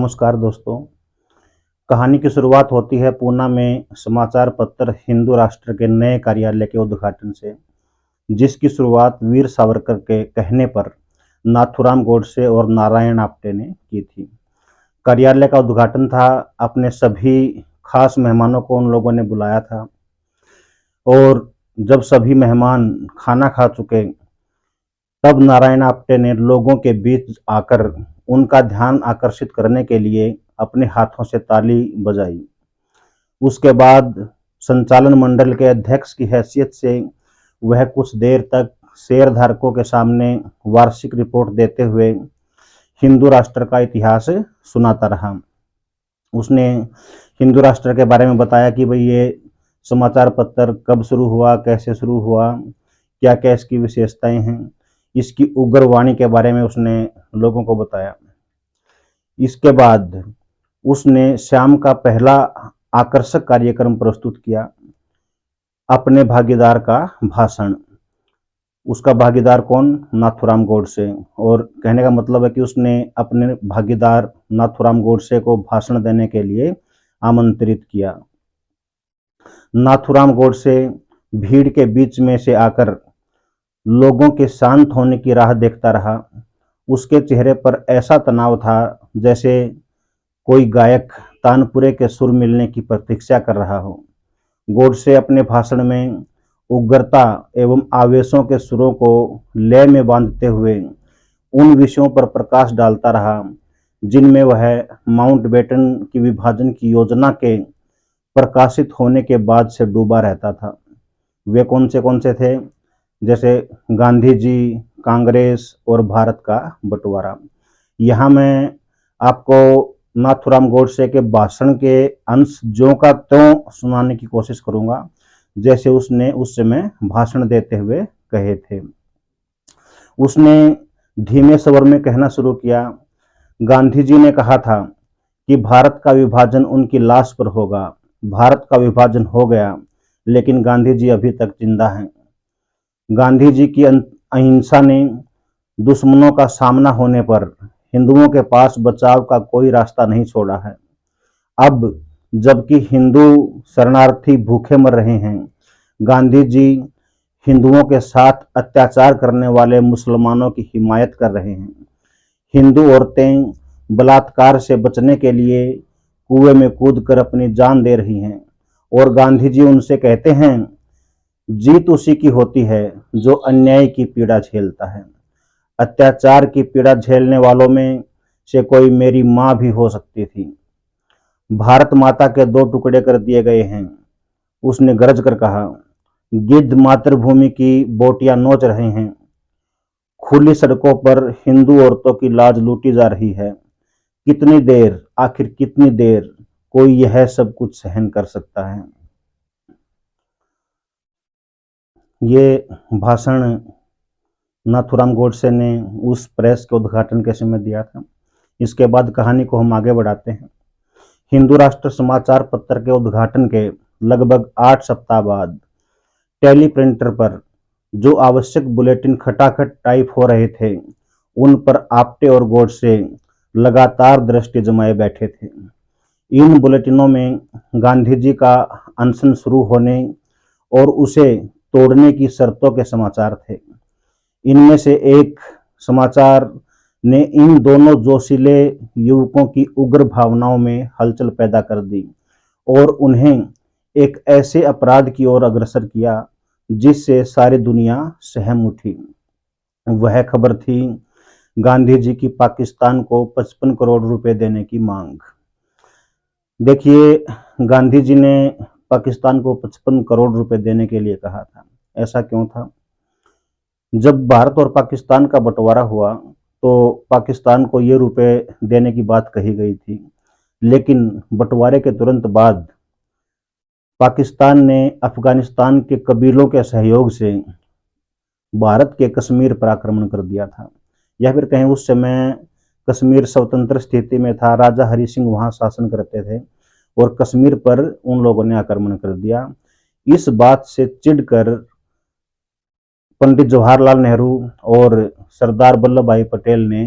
नमस्कार दोस्तों। कहानी की शुरुआत होती है पूना में समाचार पत्र हिंदू राष्ट्र के नए कार्यालय के उद्घाटन से, जिसकी शुरुआत वीर सावरकर के कहने पर नाथूराम गोडसे और नारायण आप्टे ने की थी। कार्यालय का उद्घाटन था। अपने सभी खास मेहमानों को उन लोगों ने बुलाया था और जब सभी मेहमान खाना खा चुके तब नारायण आप्टे ने लोगों के बीच आकर उनका ध्यान आकर्षित करने के लिए अपने हाथों से ताली बजाई। उसके बाद संचालन मंडल के अध्यक्ष की हैसियत से वह कुछ देर तक शेयरधारकों के सामने वार्षिक रिपोर्ट देते हुए हिंदू राष्ट्र का इतिहास सुनाता रहा। उसने हिंदू राष्ट्र के बारे में बताया कि भाई ये समाचार पत्र कब शुरू हुआ, कैसे शुरू हुआ, क्या क्या इसकी विशेषताएं हैं। इसकी उग्रवाणी के बारे में उसने लोगों को बताया। इसके बाद उसने शाम का पहला आकर्षक कार्यक्रम प्रस्तुत किया, अपने भागीदार का भाषण। उसका भागीदार कौन? नाथूराम गोडसे। और कहने का मतलब है कि उसने अपने भागीदार नाथूराम गोडसे को भाषण देने के लिए आमंत्रित किया। नाथूराम गोडसे भीड़ के बीच में से आकर लोगों के शांत होने की राह देखता रहा। उसके चेहरे पर ऐसा तनाव था जैसे कोई गायक तानपुरे के सुर मिलने की प्रतीक्षा कर रहा हो। गोडसे अपने भाषण में उग्रता एवं आवेशों के सुरों को लय में बांधते हुए उन विषयों पर प्रकाश डालता रहा जिनमें वह माउंटबेटन की विभाजन की योजना के प्रकाशित होने के बाद से डूबा रहता था। वे कौन से थे? जैसे गांधी जी, कांग्रेस और भारत का बंटवारा। यहाँ मैं आपको नाथूराम गोडसे के भाषण के अंश ज्यों का त्यों सुनाने की कोशिश करूंगा जैसे उसने उस समय भाषण देते हुए कहे थे। उसने धीमे स्वर में कहना शुरू किया, गांधी जी ने कहा था कि भारत का विभाजन उनकी लाश पर होगा। भारत का विभाजन हो गया, लेकिन गांधी जी अभी तक जिंदा हैं। गांधी जी की अहिंसा ने दुश्मनों का सामना होने पर हिंदुओं के पास बचाव का कोई रास्ता नहीं छोड़ा है। अब जबकि हिंदू शरणार्थी भूखे मर रहे हैं, गांधी जी हिंदुओं के साथ अत्याचार करने वाले मुसलमानों की हिमायत कर रहे हैं। हिंदू औरतें बलात्कार से बचने के लिए कुएं में कूदकर अपनी जान दे रही हैं और गांधी जी उनसे कहते हैं, जीत उसी की होती है जो अन्याय की पीड़ा झेलता है। अत्याचार की पीड़ा झेलने वालों में से कोई मेरी मां भी हो सकती थी। भारत माता के 2 टुकड़े कर दिए गए हैं, उसने गरज कर कहा। गिद्ध मातृभूमि की बोटियां नोच रहे हैं। खुली सड़कों पर हिंदू औरतों की लाज लूटी जा रही है। कितनी देर, आखिर कितनी देर कोई यह सब कुछ सहन कर सकता है? ये भाषण नाथूराम गोडसे ने उस प्रेस के उद्घाटन के समय दिया था। इसके बाद कहानी को हम आगे बढ़ाते हैं। हिंदू राष्ट्र समाचार पत्र के उद्घाटन के लगभग 8 सप्ताह बाद टेली प्रिंटर पर जो आवश्यक बुलेटिन खटाखट टाइप हो रहे थे, उन पर आप्टे और गोडसे लगातार दृष्टि जमाए बैठे थे। इन बुलेटिनों में गांधी जी का अनशन शुरू होने और उसे तोड़ने की शर्तों के समाचार थे। इनमें से एक समाचार ने इन दोनों जोशीले युवकों की उग्र भावनाओं में हलचल पैदा कर दी और उन्हें एक ऐसे अपराध की ओर अग्रसर किया जिससे सारी दुनिया सहम उठी। वह खबर थी गांधी जी की पाकिस्तान को 55 करोड़ रुपए देने की मांग। देखिए, गांधी जी ने पाकिस्तान को 55 करोड़ रुपए देने के लिए कहा था। ऐसा क्यों था? जब भारत और पाकिस्तान का बंटवारा हुआ तो पाकिस्तान को ये रुपए देने की बात कही गई थी, लेकिन बंटवारे के तुरंत बाद पाकिस्तान ने अफगानिस्तान के कबीलों के सहयोग से भारत के कश्मीर पर आक्रमण कर दिया था, या फिर कहें उस समय कश्मीर स्वतंत्र स्थिति में था। राजा हरि सिंह वहां शासन करते थे और कश्मीर पर उन लोगों ने आक्रमण कर दिया। इस बात से चिढ़कर पंडित जवाहरलाल नेहरू और सरदार वल्लभ भाई पटेल ने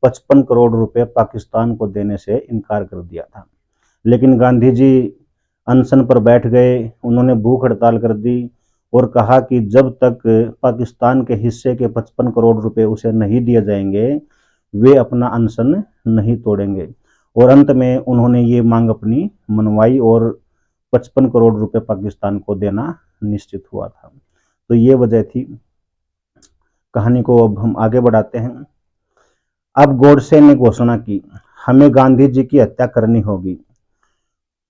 55 करोड़ रुपए पाकिस्तान को देने से इनकार कर दिया था। लेकिन गांधी जी अनशन पर बैठ गए, उन्होंने भूख हड़ताल कर दी और कहा कि जब तक पाकिस्तान के हिस्से के 55 करोड़ रुपए उसे नहीं दिए जाएंगे, वे अपना अनशन नहीं तोड़ेंगे। और अंत में उन्होंने ये मांग अपनी मनवाई और 55 करोड़ रुपए पाकिस्तान को देना निश्चित हुआ था। तो ये वजह थी। कहानी को अब हम आगे बढ़ाते हैं। अब गोडसे ने घोषणा की, हमें गांधी जी की हत्या करनी होगी।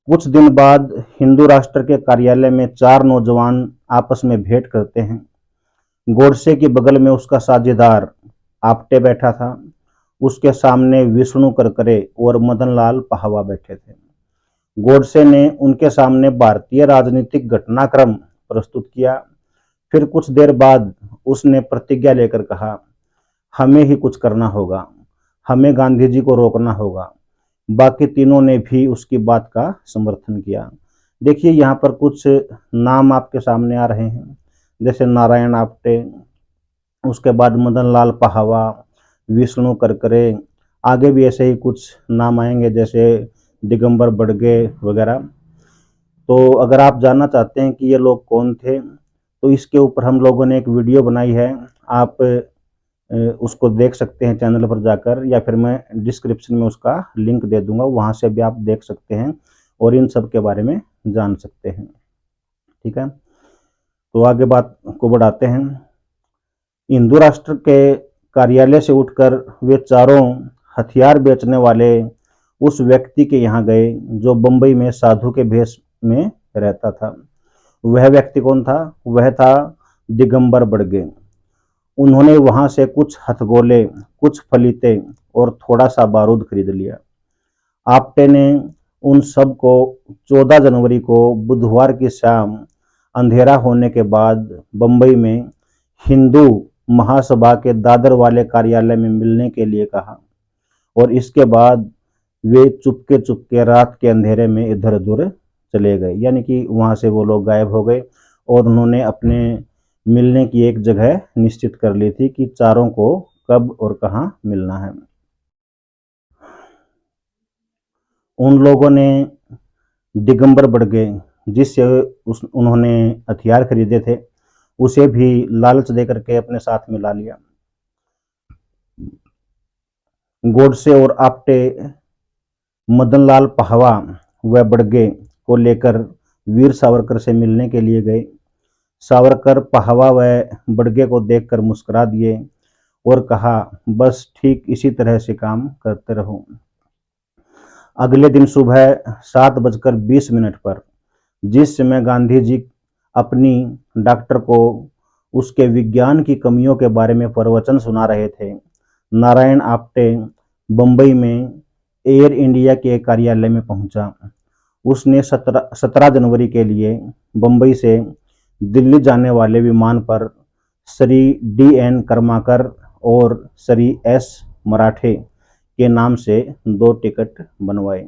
कुछ दिन बाद हिंदू राष्ट्र के कार्यालय में 4 नौजवान आपस में भेंट करते हैं। गोडसे के बगल में उसका साझेदार आप्टे बैठा था। उसके सामने विष्णु करकरे और मदन लाल पाहवा बैठे थे। गोडसे ने उनके सामने भारतीय राजनीतिक घटनाक्रम प्रस्तुत किया। फिर कुछ देर बाद उसने प्रतिज्ञा लेकर कहा, हमें ही कुछ करना होगा, हमें गांधी जी को रोकना होगा। बाकी तीनों ने भी उसकी बात का समर्थन किया। देखिए यहाँ पर कुछ नाम आपके सामने आ रहे हैं, जैसे नारायण आप्टे, उसके बाद मदन लाल पाहवा, विष्णु करकरे, आगे भी ऐसे ही कुछ नाम आएंगे जैसे दिगंबर बड़गे वगैरह। तो अगर आप जानना चाहते हैं कि ये लोग कौन थे, तो इसके ऊपर हम लोगों ने एक वीडियो बनाई है, आप उसको देख सकते हैं चैनल पर जाकर, या फिर मैं डिस्क्रिप्शन में उसका लिंक दे दूंगा, वहाँ से भी आप देख सकते हैं और इन सब के बारे में जान सकते हैं। ठीक है, तो आगे बात को बढ़ाते हैं। हिंदू राष्ट्र के कार्यालय से उठकर वे चारों हथियार बेचने वाले उस व्यक्ति के यहाँ गए जो बंबई में साधु के भेष में रहता था। वह व्यक्ति कौन था? वह था दिगंबर बड़गे। उन्होंने वहां से कुछ हथगोले, कुछ फलीते और थोड़ा सा बारूद खरीद लिया। आप्टे ने उन सब को 14 जनवरी को बुधवार की शाम अंधेरा होने के बाद बंबई में हिंदू महासभा के दादर वाले कार्यालय में मिलने के लिए कहा और इसके बाद वे चुपके चुपके रात के अंधेरे में इधर उधर चले गए, यानी कि वहां से वो लोग गायब हो गए और उन्होंने अपने मिलने की एक जगह निश्चित कर ली थी कि चारों को कब और कहाँ मिलना है। उन लोगों ने दिगंबर बड़गे, जिससे उन्होंने हथियार खरीदे थे, उसे भी लालच देकर के अपने साथ मिला लिया। गोडसे और आप्टे मदन लाल पाहवा व बड़गे को लेकर वीर सावरकर से मिलने के लिए गए। सावरकर पाहवा व बड़गे को देखकर मुस्कुरा दिए और कहा, बस ठीक इसी तरह से काम करते रहो। अगले दिन सुबह 7:20 पर, जिस समय गांधी जी अपनी डॉक्टर को उसके विज्ञान की कमियों के बारे में प्रवचन सुना रहे थे, नारायण आप्टे बंबई में एयर इंडिया के कार्यालय में पहुंचा। उसने 17 जनवरी के लिए बंबई से दिल्ली जाने वाले विमान पर श्री D.N. कर्माकर और श्री S. मराठे के नाम से 2 टिकट बनवाए।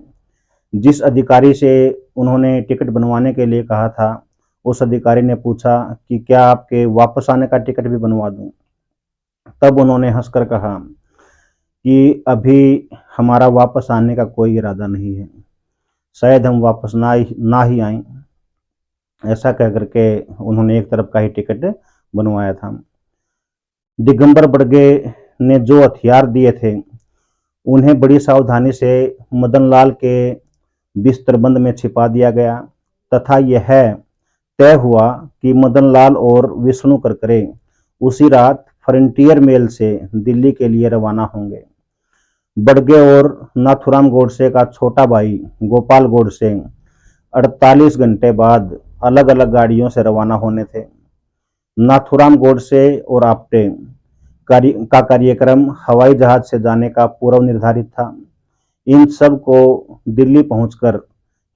जिस अधिकारी से उन्होंने टिकट बनवाने के लिए कहा था, उस अधिकारी ने पूछा कि क्या आपके वापस आने का टिकट भी बनवा दूं? तब उन्होंने हंसकर कहा कि अभी हमारा वापस आने का कोई इरादा नहीं है, शायद हम वापस ना ही आएं। ऐसा कह करके उन्होंने एक तरफ का ही टिकट बनवाया था। दिगंबर बड़गे ने जो हथियार दिए थे, उन्हें बड़ी सावधानी से मदन लाल के बिस्तरबंद में छिपा दिया गया तथा यह तय हुआ कि मदन लाल और विष्णु करकरे उसी रात फ्रंटियर मेल से दिल्ली के लिए रवाना होंगे। बड़गे और नाथुराम गोडसे का छोटा भाई गोपाल गोडसे 48 घंटे बाद अलग अलग गाड़ियों से रवाना होने थे। नाथुराम गोडसे और आप्टे का कार्यक्रम हवाई जहाज से जाने का पूर्व निर्धारित था। इन सब को दिल्ली पहुंचकर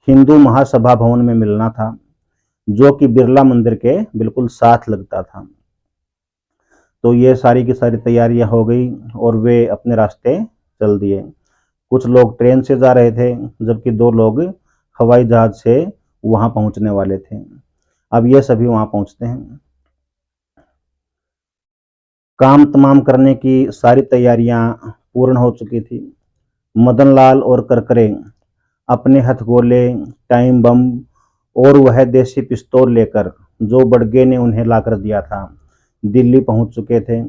हिंदू महासभा भवन में मिलना था, जो कि बिरला मंदिर के बिल्कुल साथ लगता था। तो ये सारी की सारी तैयारियां हो गई और वे अपने रास्ते चल दिए। कुछ लोग ट्रेन से जा रहे थे, जबकि 2 लोग हवाई जहाज से वहां पहुंचने वाले थे। अब ये सभी वहां पहुंचते हैं। काम तमाम करने की सारी तैयारियां पूर्ण हो चुकी थी। मदनलाल और करकरे अपने हथगोले, टाइम बम और वह देसी पिस्तौल लेकर, जो बड़गे ने उन्हें लाकर दिया था, दिल्ली पहुंच चुके थे।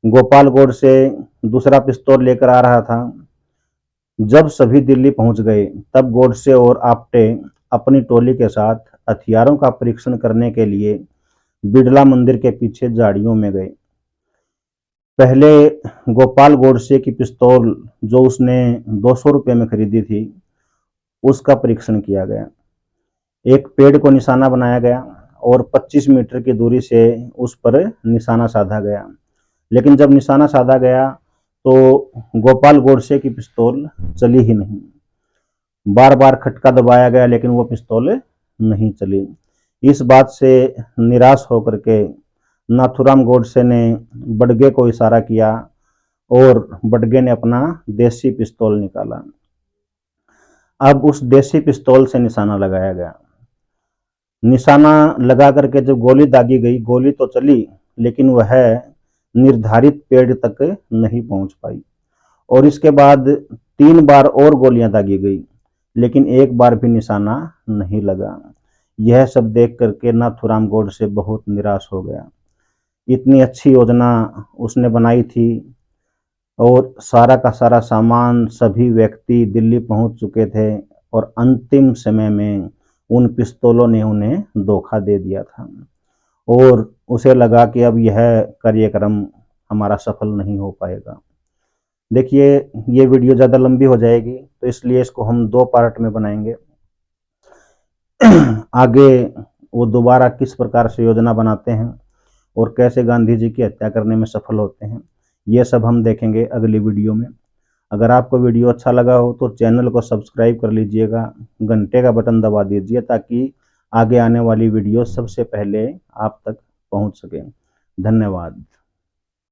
गोपाल गोडसे दूसरा पिस्तौल लेकर आ रहा था। जब सभी दिल्ली पहुंच गए, तब गोडसे और आप्टे अपनी टोली के साथ हथियारों का परीक्षण करने के लिए बिड़ला मंदिर के पीछे झाड़ियों में गए। पहले गोपाल गोडसे की पिस्तौल, जो उसने 200 रुपये में खरीदी थी, उसका परीक्षण किया गया। एक पेड़ को निशाना बनाया गया और 25 मीटर की दूरी से उस पर निशाना साधा गया। लेकिन जब निशाना साधा गया तो गोपाल गोडसे की पिस्तौल चली ही नहीं। बार बार खटका दबाया गया लेकिन वो पिस्तौल नहीं चली। इस बात से निराश होकर के नाथूराम गोडसे ने बड़गे को इशारा किया और बड़गे ने अपना देसी पिस्तौल निकाला। अब उस देसी पिस्तौल से निशाना लगाया गया। निशाना लगा करके जब गोली दागी गई, गोली तो चली लेकिन वह निर्धारित पेड़ तक नहीं पहुंच पाई। और इसके बाद 3 बार और गोलियां दागी गई लेकिन एक बार भी निशाना नहीं लगा। यह सब देख करके नाथूराम गोडसे बहुत निराश हो गया। इतनी अच्छी योजना उसने बनाई थी और सारा का सारा सामान, सभी व्यक्ति दिल्ली पहुंच चुके थे और अंतिम समय में उन पिस्तौलों ने उन्हें धोखा दे दिया था और उसे लगा कि अब यह कार्यक्रम हमारा सफल नहीं हो पाएगा। देखिए, ये वीडियो ज़्यादा लंबी हो जाएगी तो इसलिए इसको हम 2 पार्ट में बनाएंगे। आगे वो दोबारा किस प्रकार से योजना बनाते हैं और कैसे गांधी जी की हत्या करने में सफल होते हैं, ये सब हम देखेंगे अगली वीडियो में। अगर आपको वीडियो अच्छा लगा हो तो चैनल को सब्सक्राइब कर लीजिएगा, घंटे का बटन दबा दीजिए ताकि आगे आने वाली वीडियो सबसे पहले आप तक पहुंच सके। धन्यवाद।